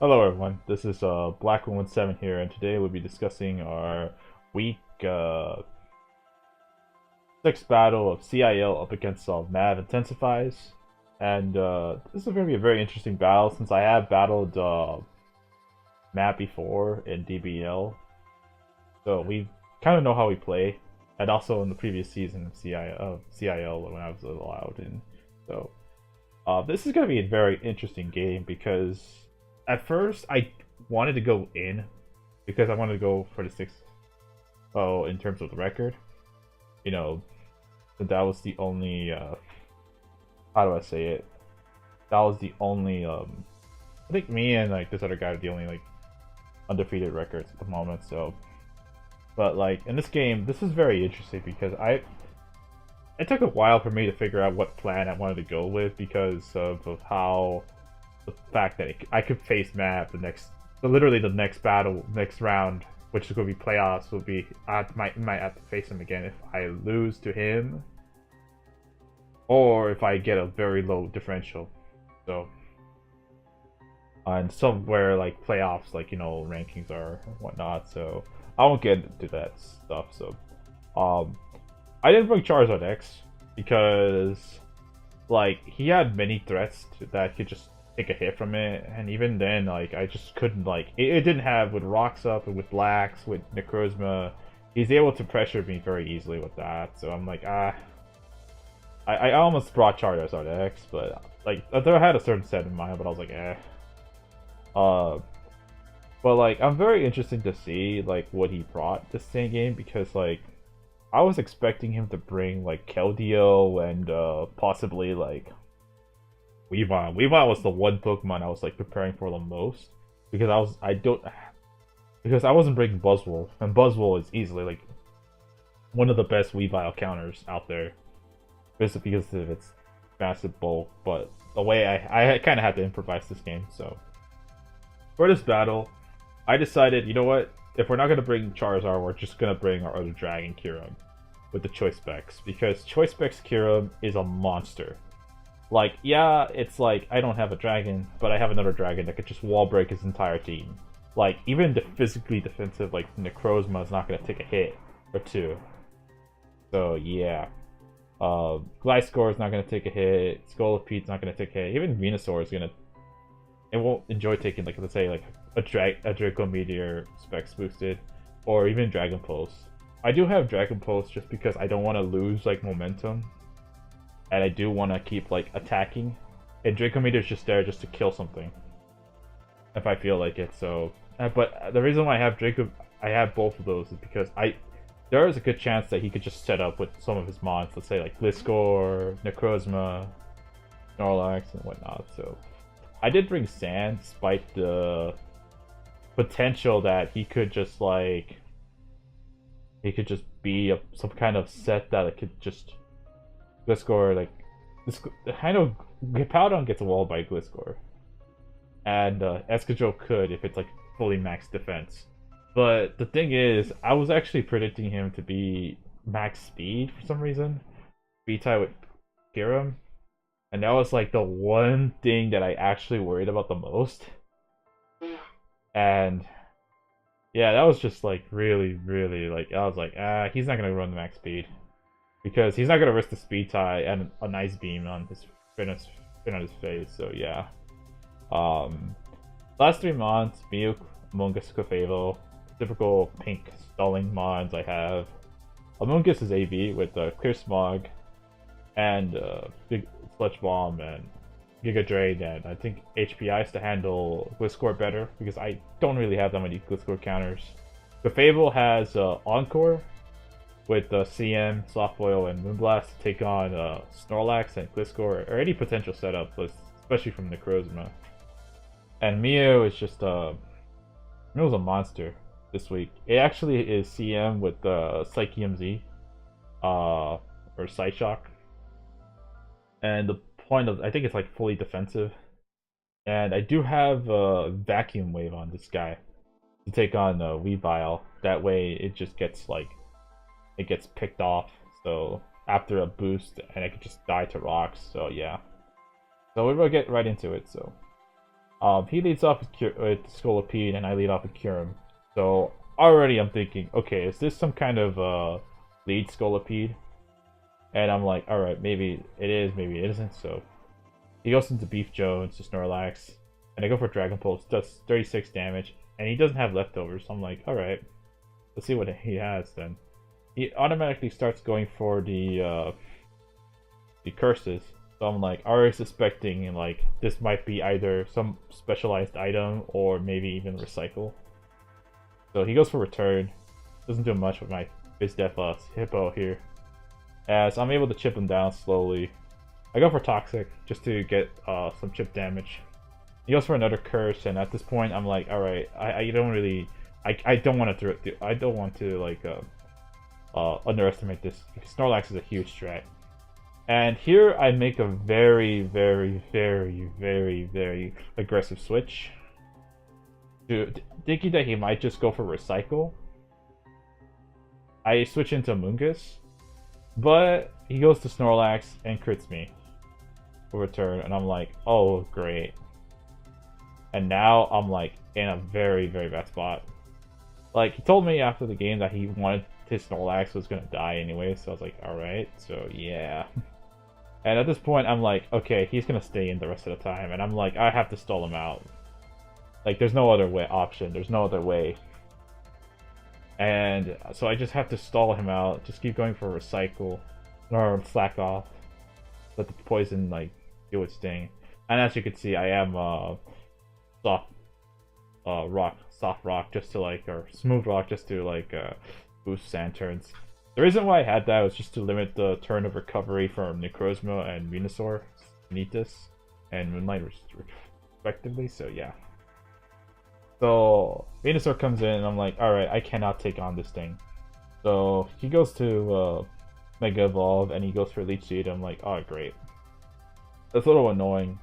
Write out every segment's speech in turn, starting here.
Hello everyone, this is Black117 here, and today we'll be discussing our week 6 battle of CIL up against MAV Intensifies. And this is going to be a very interesting battle since I have battled Matt before in DBL, so we kind of know how we play, and also in the previous season of CIL when I was allowed in. So this is going to be a very interesting game because at first I wanted to go in because I wanted to go for the 6-0 in terms of the record. You know, that was the only how do I say it? That was the only I think me and like this other guy are the only like undefeated records at the moment. So, but like in this game, this is very interesting because it took a while for me to figure out what plan I wanted to go with because of how the fact that I could face Matt literally the next battle, next round, which is going to be playoffs, will be I might have to face him again if I lose to him, or if I get a very low differential. So, and somewhere like playoffs, like rankings are and whatnot. So I won't get into that stuff. So, I didn't bring Charizard X because like he had many threats that could just take a hit from it, and even then like I just couldn't it didn't have with rocks up and with blacks with Necrozma. He's able to pressure me very easily with that, so I'm like I almost brought Charizard X, but like I had a certain set in mind, but I was like uh but like I'm very interested to see like what he brought this same game because like I was expecting him to bring like Keldeo and possibly like Weavile. Weavile was the one Pokemon I was like preparing for the most because I wasn't bringing Buzzwole, and Buzzwole is easily like one of the best Weavile counters out there, just because of its massive bulk. But the way I kind of had to improvise this game, so for this battle, I decided, you know what? If we're not gonna bring Charizard, we're just gonna bring our other dragon, Kyurem, with the Choice Specs, because Choice Specs Kyurem is a monster. Like, yeah, it's like I don't have a dragon, but I have another dragon that could just wall break his entire team. Like, even the physically defensive, like Necrozma is not gonna take a hit or two. So yeah, Gliscor is not gonna take a hit. Scoliped's not gonna take a hit. Even Venusaur is gonna. It won't enjoy taking like, let's say like a Draco Meteor Specs boosted, or even Dragon Pulse. I do have Dragon Pulse just because I don't want to lose like momentum, and I do want to keep like attacking, and Draco Meteor is just there just to kill something if I feel like it. So, but the reason why I have both of those is because there is a good chance that he could just set up with some of his mods, let's say like Gliscor, Necrozma, Snorlax, and whatnot. So I did bring Sand despite the potential that he could just be some kind of set that it could just Gliscor like this. I know Hippodown gets walled by Gliscor, and Escadrille could if it's like fully max defense. But the thing is, I was actually predicting him to be max speed for some reason, speed tie with Kyurem, and that was like the one thing that I actually worried about the most. And yeah, that was just like really like I was like, he's not gonna run the max speed because he's not gonna risk the speed tie and a nice beam on his spin on his face. So yeah, last 3 months, Miyuk, Amoonguss, Clefable, typical pink stalling mods I have. Amoonguss is AV with Clear Smog and Big Sludge Bomb and Giga Drain, and I think HPIs to handle Gliscor better because I don't really have that many Gliscor counters. Clefable has Encore with CM, Soft Boil, and Moonblast to take on Snorlax and Gliscor, or any potential setup, especially from Necrozma. And Mew is just Mew's a monster this week. It actually is CM with Psychium Z, or Psyshock. And the point of, I think it's like fully defensive. And I do have a Vacuum Wave on this guy to take on Weavile. That way it just gets it gets picked off. So after a boost, and I could just die to rocks. So yeah. So we're gonna get right into it. So He leads off with Scolipede, and I lead off with Kyurem. So already I'm thinking, okay, is this some kind of lead Scolipede? And I'm like, alright, maybe it is, maybe it isn't. So he goes into Beef Jones the Snorlax, and I go for Dragon Pulse, does 36 damage, and he doesn't have leftovers. So I'm like, alright, let's see what he has then. He automatically starts going for the curses. So I'm like already suspecting like this might be either some specialized item or maybe even recycle. So he goes for return. Doesn't do much with my BizDef Hippo here. As I'm able to chip him down slowly. I go for Toxic just to get some chip damage. He goes for another curse, and at this point I'm like, alright, I don't really I don't want to like underestimate this because Snorlax is a huge strat. And here I make a very, very, very, very, very aggressive switch. Thinking that he might just go for Recycle. I switch into Amoonguss. But he goes to Snorlax and crits me for return. And I'm like, oh, great. And now I'm like in a very, very bad spot. Like, he told me after the game that he wanted his Snorlax was going to die anyway. So I was like, alright, so yeah. And at this point, I'm like, okay, he's gonna stay in the rest of the time, and I'm like, I have to stall him out. Like, there's no other option. There's no other way. And so I just have to stall him out. Just keep going for Recycle, or slack off. Let the poison like do its thing. And as you can see, I am soft rock, just to like, or smooth rock, just to like boost sand turns. The reason why I had that was just to limit the turn of recovery from Necrozma and Venusaur, Vanitas, and Moonlight respectively, so yeah. So Venusaur comes in and I'm like, alright, I cannot take on this thing. So he goes to Mega Evolve and he goes for Leech Seed. I'm like, oh great. That's a little annoying.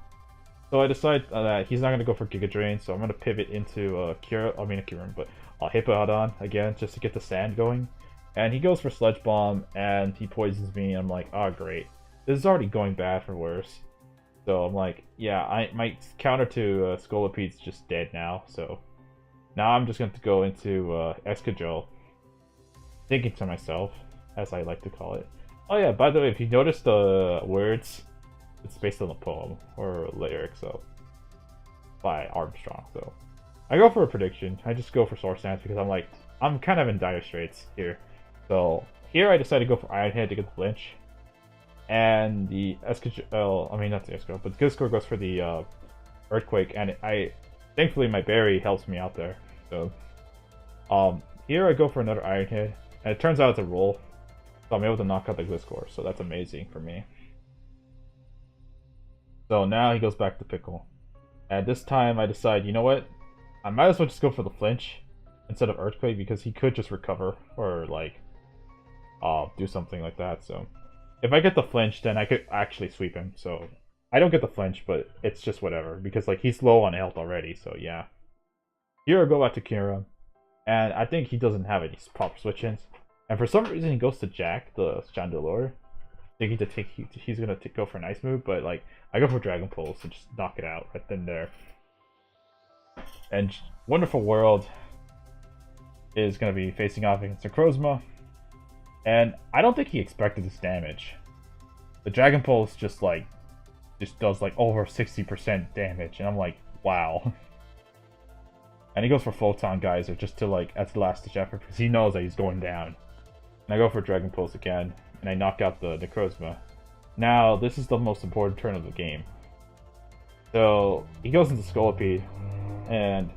So I decide that he's not going to go for Giga Drain, so I'm going to pivot into Hippodown again, just to get the sand going. And he goes for Sludge Bomb, and he poisons me. I'm like, oh great, this is already going bad for worse. So I'm like, yeah, my counter to Scolipede's just dead now. So now I'm just going to go into Escadrille, thinking to myself, as I like to call it. Oh yeah, by the way, if you notice the words, it's based on a poem or a lyric, so by Armstrong. So I go for a prediction. I just go for Source Dance because I'm like, I'm kind of in dire straits here. So here I decided to go for Iron Head to get the flinch, and the Escadrille, I mean not the Escadrille, but Gliscor goes for the Earthquake, and thankfully my berry helps me out there. So here I go for another Iron Head, and it turns out it's a roll, so I'm able to knock out the Gliscor, so that's amazing for me. So now he goes back to Pickle, and this time I decide, you know what, I might as well just go for the flinch instead of Earthquake, because he could just recover or like do something like that. So if I get the flinch, then I could actually sweep him. So I don't get the flinch, but it's just whatever, because like he's low on health already. So yeah, here I go back to Kyurem, and I think he doesn't have any proper switch-ins, and for some reason he goes to Jack the Chandelure, thinking he's gonna go for an ice move, but like I go for Dragon Pulse and just knock it out right then there. And Wonderful World is gonna be facing off against Necrozma. And I don't think he expected this damage. The Dragon Pulse just does like over 60% damage, and I'm like, wow. And he goes for Photon Geyser just to like as the last ditch effort because he knows that he's going down. And I go for Dragon Pulse again, and I knock out the Necrozma. Now this is the most important turn of the game. So he goes into Scolipede, and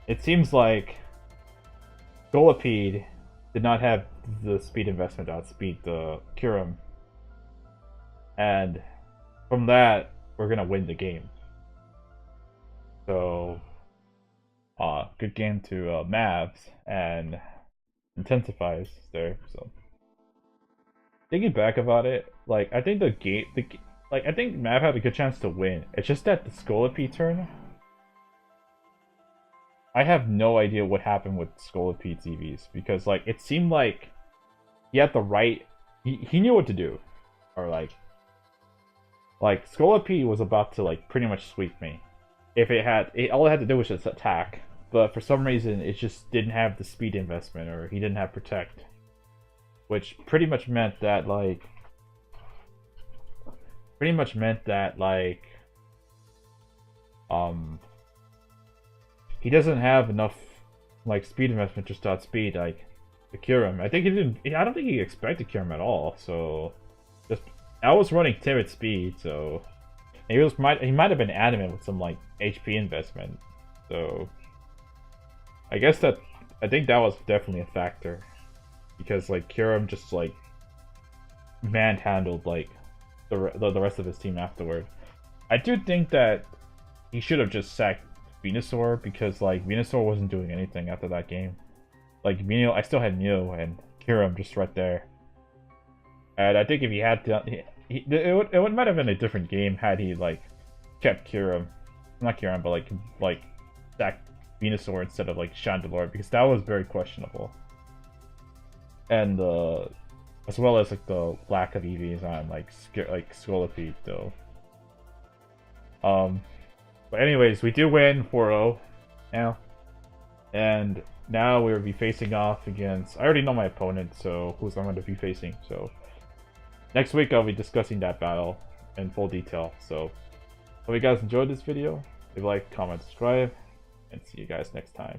it seems like Scolipede did not have the speed investment to outspeed the Kyurem, and from that we're gonna win the game. So good game to Mavs, and intensifies there. So thinking back about it, like I think I think Mav had a good chance to win. It's just that the Scolipede turn, I have no idea what happened with Scolipede's EVs, because like it seemed like he had the right, he knew what to do, or like Scolipede was about to like pretty much sweep me if it had, all it had to do was just attack. But for some reason, it just didn't have the speed investment, or he didn't have protect, which pretty much meant that he doesn't have enough like speed investment just to outspeed like the Kyurem. I think he didn't. I don't think he expected Kyurem at all. So just I was running timid speed, so he might have been adamant with some like HP investment. So I think that was definitely a factor, because like Kyurem just like manhandled like the rest of his team afterward. I do think that he should have just sacked Venusaur, because like Venusaur wasn't doing anything after that game. Like I still had Mew and Kyurem just right there, and I think if he had to, it might have been a different game had he like kept Kyurem, not Kyurem, but like sacked Venusaur instead of like Chandelure, because that was very questionable, and as well as like the lack of EVs on like Scolipede though. But anyways, we do win 4-0 now, and now we'll be facing off against. I already know my opponent, so who's I'm going to be facing. So next week I'll be discussing that battle in full detail. So hope you guys enjoyed this video. Leave a like, comment, subscribe, and see you guys next time.